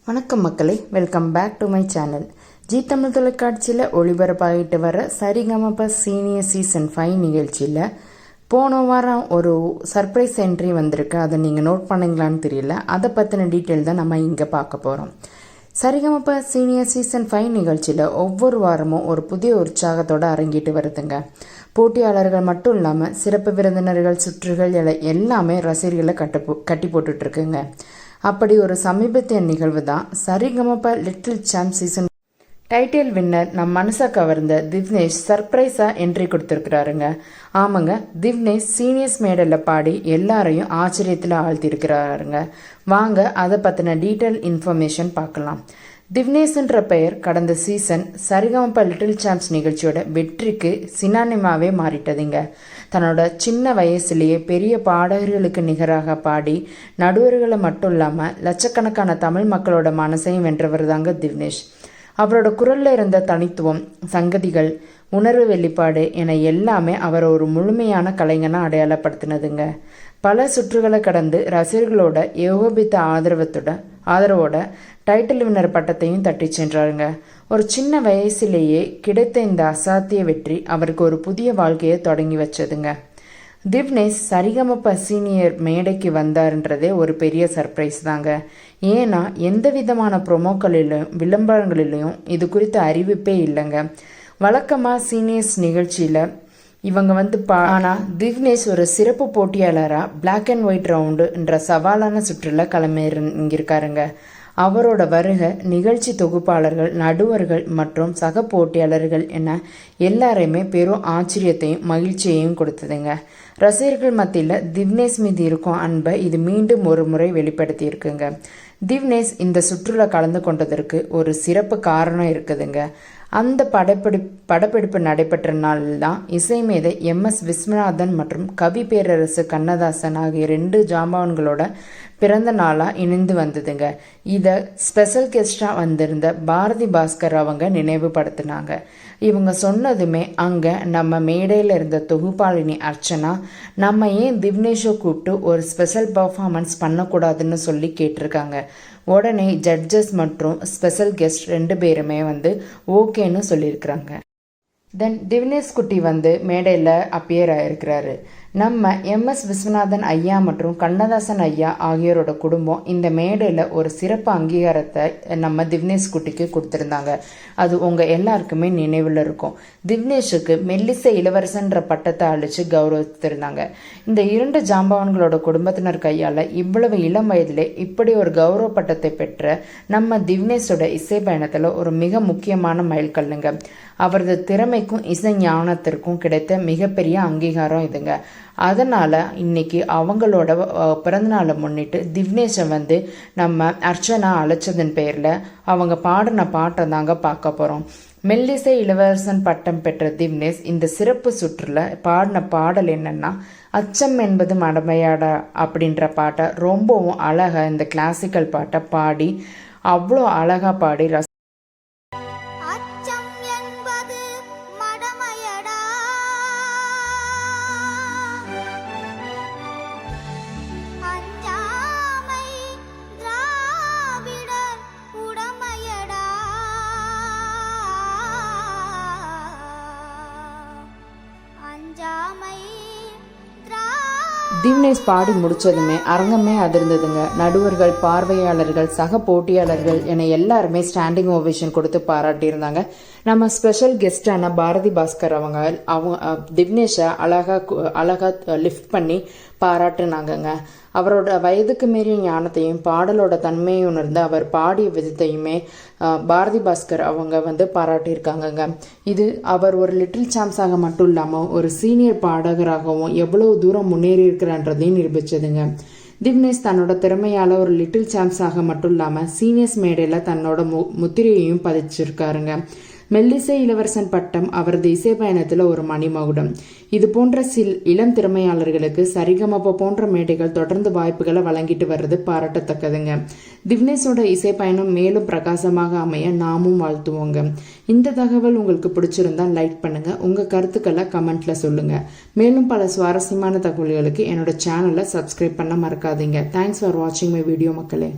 வணக்கம் மக்களே, welcome back to my channel. Zee Tamil தொலைக்காட்சியில் ஒளிபரப்பாகிட்டு வர சரிகமப சீனியர் சீசன் 5 நிகழ்ச்சியில் போன வாரம் ஒரு சர்ப்ரைஸ் என்ட்ரி வந்திருக்கு. அதை நீங்கள் நோட் பண்ணீங்களான்னு தெரியல. அதை பற்றின டீட்டெயில் தான் நம்ம இங்கே பார்க்க போகிறோம். சரிகமப சீனியர் சீசன் 5 நிகழ்ச்சியில் ஒவ்வொரு வாரமும் ஒரு புதிய உற்சாகத்தோடு அரங்கிட்டு வருதுங்க. போட்டியாளர்கள் மட்டும் இல்லாமல் சிறப்பு விருந்தினர்கள், சுற்றுகள் எல்லாமே ரசிகர்களை கட்டி போட்டுட்ருக்குங்க. அப்படி ஒரு சமீபத்திய நிகழ்வு தான் Sa Re Ga Ma Pa little champ season title winner நம் மனசை கவர்ந்த திவ்னேஷ் சர்ப்ரைஸாக என்ட்ரி கொடுத்துருக்கிறாருங்க. ஆமாங்க, திவ்னேஷ் சீனியர்ஸ் மேடலில் பாடி எல்லாரையும் ஆச்சரியத்தில் ஆழ்த்திருக்கிறாருங்க. வாங்க அதை பற்றின டீட்டெயில் இன்ஃபர்மேஷன் பார்க்கலாம். திவ்னேஷ்ன்ற பெயர் கடந்த சீசன் சரிகமப லிட்டில் சாம்ப்ஸ் நிகழ்ச்சியோட வெற்றிக்கு சினானிமாவே மாறிட்டதுங்க. தன்னோட சின்ன வயசுலேயே பெரிய பாடகர்களுக்கு நிகராக பாடி நடுவர்களை மட்டும் இல்லாமல் லட்சக்கணக்கான தமிழ் மக்களோட மனசையும் வென்றவர் தாங்க திவ்னேஷ். அவரோட குரலில் இருந்த தனித்துவம், சங்கதிகள், உணர்வு வெளிப்பாடு என எல்லாமே அவர் ஒரு முழுமையான கலைஞனாக அடையாளப்படுத்தினதுங்க. பல சுற்றுகளை கடந்து ரசிகர்களோட ஏகோபித்த ஆதரவோட டைட்டில் வின்னர் பட்டத்தையும் தட்டி சென்றாருங்க. ஒரு சின்ன வயசுலேயே கிடைத்த இந்த அசாத்திய வெற்றி அவருக்கு ஒரு புதிய வாழ்க்கையை தொடங்கி வச்சதுங்க. திவ்னேஷ் சரிகமப சீனியர் மேடைக்கு வந்தாருன்றதே ஒரு பெரிய சர்ப்ரைஸ் தாங்க. ஏன்னா எந்த விதமான ப்ரொமோக்களிலும் விளம்பரங்களிலையும் இது குறித்த அறிவிப்பே இல்லைங்க. வழக்கமாக சீனியர்ஸ் நிகழ்ச்சியில் இவங்க ஆனால் திவ்னேஷ் ஒரு சிறப்பு போட்டியாளராக பிளாக் அண்ட் ஒயிட் ரவுண்டுன்ற சவாலான சுற்றில் களமிறங்கியிருக்காருங்க. அவரோட வருகை நிகழ்ச்சி தொகுப்பாளர்கள், நடுவர்கள் மற்றும் சக போட்டியாளர்கள் என எல்லாரையுமே பெரும் ஆச்சரியத்தையும் மகிழ்ச்சியையும் கொடுத்ததுங்க. ரசிகர்கள் மத்தியில் திவ்னேஷ் மீது இருக்கும் அன்பை இது மீண்டும் ஒரு முறை வெளிப்படுத்தி இருக்குங்க. திவ்னேஷ் இந்த சுற்றுலா கலந்து கொண்டதற்கு ஒரு சிறப்பு காரணம் இருக்குதுங்க. அந்த படப்பிடிப்பு நடைபெற்ற நாளில் தான் இசை மேதை MS விஸ்வநாதன் மற்றும் கவி பேரரசு கண்ணதாசன் ஆகிய 2 ஜாம்பவான்களோட பிறந்த நாளாக இணைந்து வந்ததுங்க. இதை ஸ்பெஷல் கெஸ்டாக வந்திருந்த பாரதி பாஸ்கர் அவங்க நினைவுபடுத்தினாங்க. இவங்க சொன்னதுமே அங்கே நம்ம மேடையில் இருந்த தொகுப்பாளினி அர்ச்சனா, நம்ம ஏன் திவ்னேஷை கூப்பிட்டு ஒரு ஸ்பெஷல் பர்ஃபார்மன்ஸ் பண்ணக்கூடாதுன்னு சொல்லி கேட்டிருக்காங்க. உடனே ஜட்ஜஸ் மற்றும் ஸ்பெஷல் கெஸ்ட் 2 பேருமே ஓகேன்னு சொல்லியிருக்கிறாங்க. தென் திவ்னேஷ் குட்டி மேடையில் அப்பியர் ஆகிருக்கிறாரு. நம்ம MS விஸ்வநாதன் ஐயா மற்றும் கண்ணதாசன் ஐயா ஆகியோரோட குடும்பம் இந்த மேடையில் ஒரு சிறப்பு அங்கீகாரத்தை நம்ம திவ்னேஷ் குட்டிக்கு கொடுத்துருந்தாங்க. அது உங்கள் எல்லாருக்குமே நினைவில் இருக்கும். திவ்னேஷுக்கு மெல்லிசை இளவரசன்ற பட்டத்தை அழித்து கௌரவித்திருந்தாங்க. இந்த 2 ஜாம்பவான்களோட குடும்பத்தினர் கையால் இவ்வளவு இளம் வயதிலே இப்படி ஒரு கௌரவ பட்டத்தை பெற்ற நம்ம திவ்னேஷோட இசை பயணத்தில் ஒரு மிக முக்கியமான மைல்கல்லுங்க. அவரது திறமைக்கும் இசை ஞானத்திற்கும் கிடைத்த மிகப்பெரிய அங்கீகாரம் இதுங்க. அதனால் இன்னைக்கு அவங்களோட பிறந்தநாளை முன்னிட்டு திவ்னேஷை நம்ம அர்ச்சனா அழைச்சதன் பேரில் அவங்க பாடின பாட்டை தாங்க பார்க்க போகிறோம். மெல்லிசை இளவரசன் பட்டம் பெற்ற திவ்னேஷ் இந்த சிறப்பு சுற்றுல பாடின பாடல் என்னன்னா, அச்சம் என்பது மடமையாடா அப்படின்ற பாட்டை ரொம்பவும் அழகாக இந்த கிளாசிக்கல் பாட்டை பாடி அவ்வளோ அழகாக பாடி திவ்னேஷ் பாடி முடிச்சதுமே அரங்கமே அதிர்ந்ததுங்க. நடுவர்கள், பார்வையாளர்கள், சக போட்டியாளர்கள் என எல்லாருமே ஸ்டாண்டிங் ஓவேஷன் கொடுத்து பாராட்டியிருந்தாங்க. நம்ம ஸ்பெஷல் கெஸ்டான பாரதி பாஸ்கர் அவங்க திவ்னேஷை அழகா லிஃப்ட் பண்ணி பாராட்டுனாங்கங்க. அவரோட வயதுக்கு மீறிய ஞானத்தையும் பாடலோட தன்மையை உணர்ந்து அவர் பாடிய விதத்தையுமே பாரதி பாஸ்கர் அவங்க பாராட்டியிருக்காங்கங்க. இது அவர் ஒரு லிட்டில் சாம்ஸாக மட்டும் இல்லாமல் ஒரு சீனியர் பாடகராகவும் எவ்வளவு தூரம் முன்னேறி இருக்கிறன்றதையும் நிரூபிச்சதுங்க. திவ்னேஷ் தன்னோட திறமையால் ஒரு லிட்டில் சாம்ஸாக மட்டும் இல்லாமல் சீனியர்ஸ் மேடையில் தன்னோட முத்திரையையும் பதிச்சிருக்காருங்க. மெல்லிசை இளவரசன் பட்டம் அவரது இசை பயணத்தில் ஒரு மணிமகுடம். இது போன்ற இளம் திறமையாளர்களுக்கு சரிகமப போன்ற மேடைகள் தொடர்ந்து வாய்ப்புகளை வழங்கிட்டு வர்றது பாராட்டத்தக்கதுங்க. திவ்னேஷோட இசை பயணம் மேலும் பிரகாசமாக அமைய நாமும் வாழ்த்துவோங்க. இந்த தகவல் உங்களுக்கு பிடிச்சிருந்தா லைக் பண்ணுங்க, உங்க கருத்துக்களை கமெண்ட்ல சொல்லுங்க. மேலும் பல சுவாரஸ்யமான தகவல்களுக்கு என்னோட சேனலை சப்ஸ்கிரைப் பண்ண மறக்காதீங்க. தேங்க்ஸ் ஃபார் வாட்சிங் மை வீடியோ மக்களே.